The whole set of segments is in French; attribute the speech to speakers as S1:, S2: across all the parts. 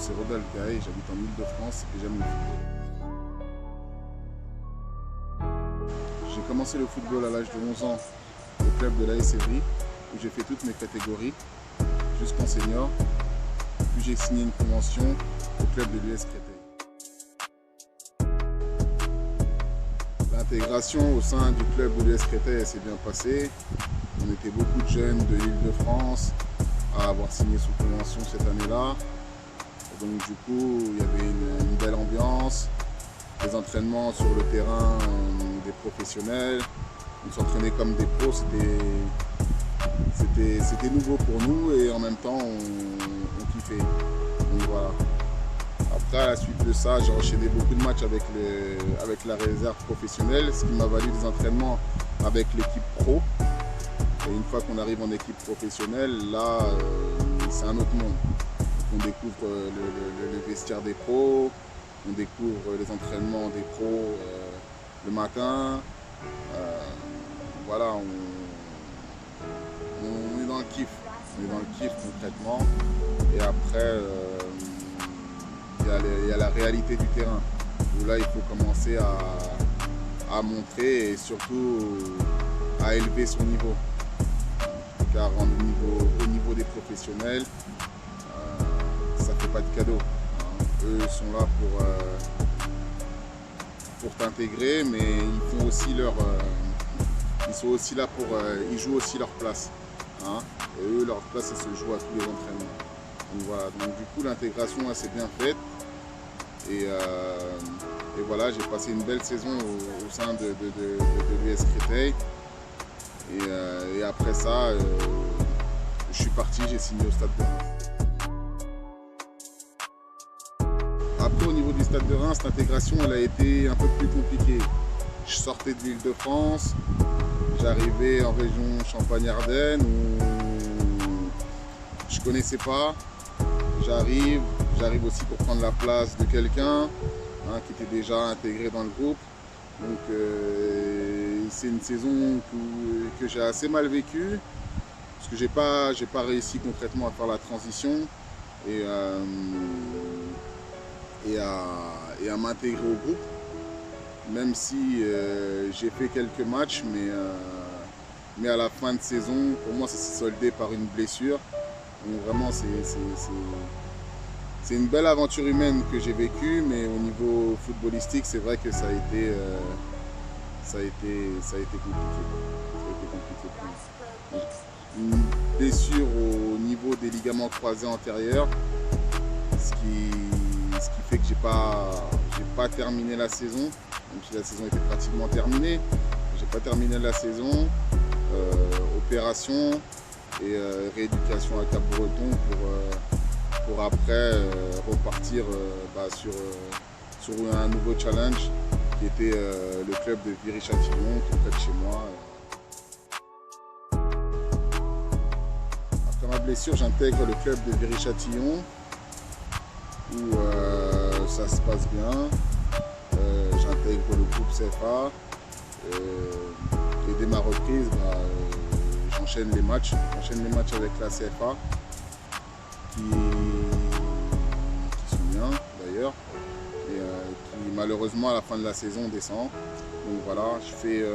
S1: c'est Rodolphe Gaël, j'habite en Ile-de-France et j'aime le football. J'ai commencé le football à l'âge de 11 ans au club de l'AS Évry où j'ai fait toutes mes catégories jusqu'en senior. Puis j'ai signé une convention au club de l'US Créteil. L'intégration au sein du club de l'US Créteil s'est bien passée. On était beaucoup de jeunes de l'Île-de-France à avoir signé sous convention cette année-là. Donc du coup, il y avait une belle ambiance, des entraînements sur le terrain, des professionnels. On s'entraînait comme des pros, c'était nouveau pour nous et en même temps on kiffait. Donc voilà. Après, à la suite de ça, j'ai enchaîné beaucoup de matchs avec la réserve professionnelle, ce qui m'a valu des entraînements avec l'équipe pro. Et une fois qu'on arrive en équipe professionnelle, là, c'est un autre monde. On découvre le vestiaire des pros, on découvre les entraînements des pros le matin. Voilà, on est dans le kiff. On est dans le kiff concrètement. Et après, il y a la réalité du terrain. Où là, il faut commencer à montrer et surtout à élever son niveau. Car au niveau des professionnels, ça ne fait pas de cadeau. Eux sont là pour t'intégrer, mais ils font aussi ils sont aussi là ils jouent aussi leur place. Et eux, leur place, elle se joue à tous les entraînements. Donc voilà. Donc du coup, l'intégration, elle s'est bien faite. Et voilà, j'ai passé une belle saison au sein de l'US Créteil. Et après ça, je suis parti, j'ai signé au Stade de Reims. Après, au niveau du Stade de Reims, l'intégration elle a été un peu plus compliquée. Je sortais de l'Île-de-France, j'arrivais en région Champagne-Ardenne où je ne connaissais pas. J'arrive aussi pour prendre la place de quelqu'un qui était déjà intégré dans le groupe. Donc c'est une saison que j'ai assez mal vécue parce que j'ai pas réussi concrètement à faire la transition et à m'intégrer au groupe, même si j'ai fait quelques matchs, mais à la fin de saison, pour moi ça s'est soldé par une blessure. Donc vraiment c'est une belle aventure humaine que j'ai vécue, mais au niveau footballistique, c'est vrai que ça a été compliqué. Une blessure au niveau des ligaments croisés antérieurs, ce qui fait que j'ai pas terminé la saison, même si la saison était pratiquement terminée. J'ai pas terminé la saison, opération et rééducation à Cap-Breton pour après repartir sur un nouveau challenge qui était le club de Viry-Châtillon, tout près de chez moi. Après ma blessure, j'intègre le club de Viry-Châtillon où ça se passe bien. J'intègre le groupe CFA et dès ma reprise, j'enchaîne les matchs avec la CFA qui sont bien d'ailleurs. Et qui malheureusement à la fin de la saison descend. Donc voilà, je fais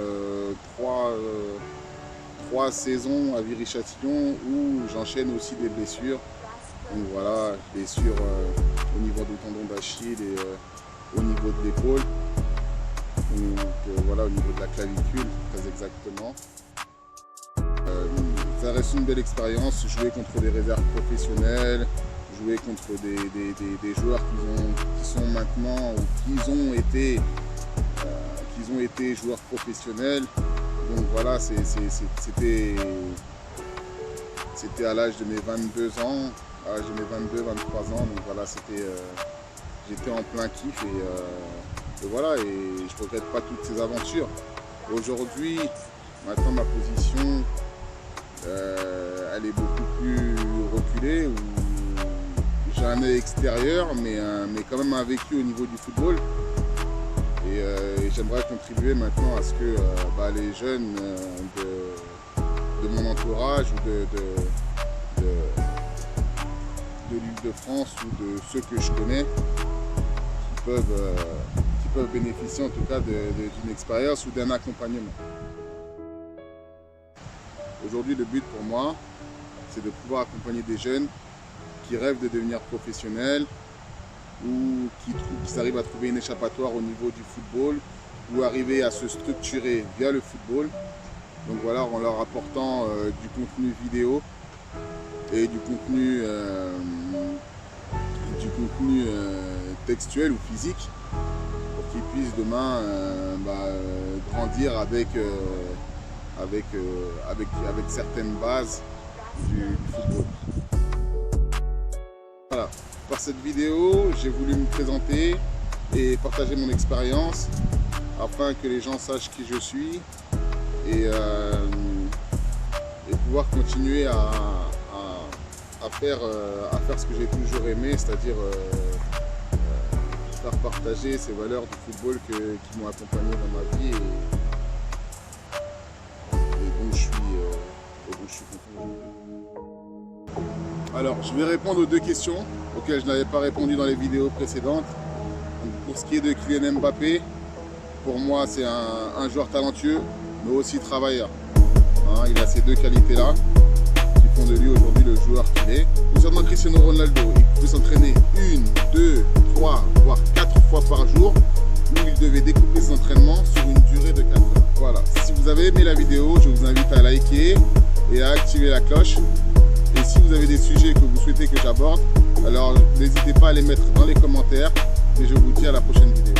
S1: trois saisons à Viry-Châtillon où j'enchaîne aussi des blessures. Donc voilà, blessures au niveau du tendon d'Achille et au niveau de l'épaule. Donc voilà, au niveau de la clavicule, très exactement. Ça reste une belle expérience, jouer contre des réserves professionnelles, jouer contre des joueurs qui sont maintenant ou qui ont été joueurs professionnels. Donc voilà, c'était à l'âge de mes 22 ans, à l'âge de mes 22-23 ans. Donc voilà, j'étais en plein kiff et voilà, et je ne regrette pas toutes ces aventures. Aujourd'hui, maintenant ma position, elle est beaucoup plus reculée. J'ai un œil extérieur, mais quand même un vécu au niveau du football. Et j'aimerais contribuer maintenant à ce que les jeunes de mon entourage ou de l'Île-de-France ou de ceux que je connais qui peuvent bénéficier en tout cas d'une expérience ou d'un accompagnement. Aujourd'hui, le but pour moi, c'est de pouvoir accompagner des jeunes qui rêvent de devenir professionnels ou qui arrivent à trouver une échappatoire au niveau du football ou arriver à se structurer via le football. Donc voilà, en leur apportant du contenu vidéo et du contenu textuel ou physique pour qu'ils puissent demain grandir avec certaines bases du football. Voilà, par cette vidéo, j'ai voulu me présenter et partager mon expérience afin que les gens sachent qui je suis et pouvoir continuer à faire ce que j'ai toujours aimé, c'est-à-dire faire partager ces valeurs du football qui m'ont accompagné dans ma vie et dont je suis content aujourd'hui. Alors, je vais répondre aux deux questions auxquelles je n'avais pas répondu dans les vidéos précédentes. Donc, pour ce qui est de Kylian Mbappé, pour moi, c'est un joueur talentueux, mais aussi travailleur. Il a ces deux qualités-là qui font de lui aujourd'hui le joueur qu'il est. Concernant Cristiano Ronaldo, il pouvait s'entraîner 1, 2, 3, voire 4 fois par jour, où il devait découper ses entraînements sur une durée de 4 heures. Voilà. Si vous avez aimé la vidéo, je vous invite à liker et à activer la cloche. Et si vous avez des sujets que vous souhaitez que j'aborde, alors n'hésitez pas à les mettre dans les commentaires. Et je vous dis à la prochaine vidéo.